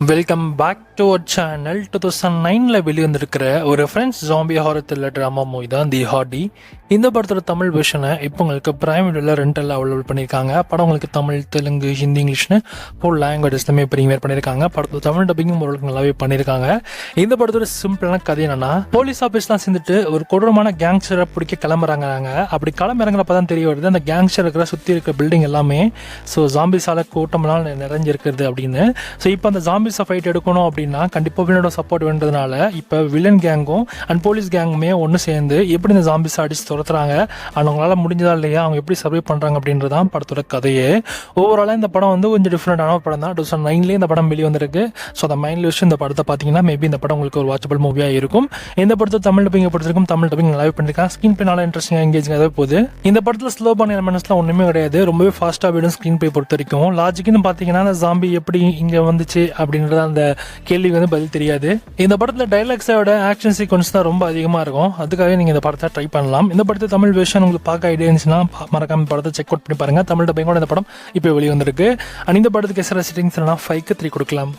Welcome back to our channel. 2009 வெளிவந்திருக்கிற ஒரு French zombie horror thriller drama movie தான் the Hardy. இந்த படத்தோட தமிழ் வெர்ஷனை இப்போ உங்களுக்கு பிரைம் வீடியோவில் ரெண்டல் அவைலபிள் பண்ணியிருக்காங்க. படம் உங்களுக்கு தமிழ், தெலுங்கு, ஹிந்தி, இங்கிலீஷ்னு ஃபுல் லாங்குவேஜஸ்லுமே ப்ரீமியர் பண்ணியிருக்காங்க. படத்தோட தமிழ் டப்பிங்கும் ஓரளவுக்கு நல்லாவே பண்ணியிருக்காங்க. இந்த படத்தோட சிம்பிளான கதை என்னன்னா, போலீஸ் ஆஃபீஸ்லாம் சேர்ந்துட்டு ஒரு கொடூரமான கேங்ஸ்டரை பிடிக்க கிளம்புறாங்க. அப்படி கிளம்புறப்ப தான் தெரிய வருது அந்த கேங்ஸ்டர் இருக்கிற சுற்றி இருக்கிற பில்டிங் எல்லாமே ஜாம்பிஸால கூட்டம்லாம் நிறைஞ்சிருக்கிறது அப்படின்னு. ஸோ இப்போ அந்த ஜாம்பிஸை ஃபைட் எடுக்கணும் அப்படின்னா கண்டிப்பாக வில்லனோட சப்போர்ட் வேண்டதுனால இப்போ வில்லன் கேங்கும் அண்ட் போலீஸ் கேங்குமே ஒன்று சேர்ந்து எப்படி இந்த ஜாம்பிஸை அடிச்சு துரத்துறாங்க, அவங்களால முடிஞ்சதா இல்லையா, அவங்க எப்படி சர்வை பண்ணுறாங்க அப்படின்றதான் படத்தோட கதையே. ஓவராலாக இந்த படம் கொஞ்சம் டிஃப்ரெண்டான படம் தான். 2009 இந்த படம் வெளியே வந்திருக்கு. ஸோ அந்த மைண்டில் வச்சு இந்த படத்தை பார்த்தீங்கன்னா மேபி இந்த படம் உங்களுக்கு ஒரு வாட்சபிள் மூவியாக இருக்கும். இந்த படத்தை தமிழ் டப்பிங் பொறுத்திருக்கும். தமிழ் டப்பிங் நல்லாவே பண்ணியிருக்காங்க. ஸ்க்ரீன் பிளே நல்லா இன்ட்ரெஸ்டிங்காக எங்கேஜிங்காக போகுது. இந்த படத்தில் ஸ்லோ பண்ண எலமெண்ட்ஸ்லாம் ஒன்றுமே கிடையாது. ரொம்பவே ஃபாஸ்ட்டாக போய்டும் ஸ்க்ரீன் பிளே பொறுத்த வரைக்கும். லாஜிக்னு பார்த்தீங்கன்னா அந்த ஜாம்பி எப்படி இங்கே வந்துச்சு அப்படின்றத அந்த கேள்விக்கு பதில் தெரியாது. இந்த படத்தில் டைலாக்ஸோட ஆக்ஷன் சீக்வன்ஸ் தான் ரொம்ப அதிகமாக இருக்கும். அதுக்காக நீங்கள் இந்த படத்தை ட்ரை பண்ணலாம். இந்த படத்தை தமிழ் வெர்ஷன் உங்களுக்கு பார்க்க ஐடியா இருந்துச்சுன்னா மறக்காம படத்தை செக் அவுட் பண்ணி பாருங்க. தமிழ் டப்பிங்கோட இந்த படம் இப்போ வெளியே வந்திருக்கு. அண்ட் இந்த படத்துக்கு எஸ்ஆர் ரேட்டிங்ஸ் 5க்கு 3 கொடுக்கலாம்.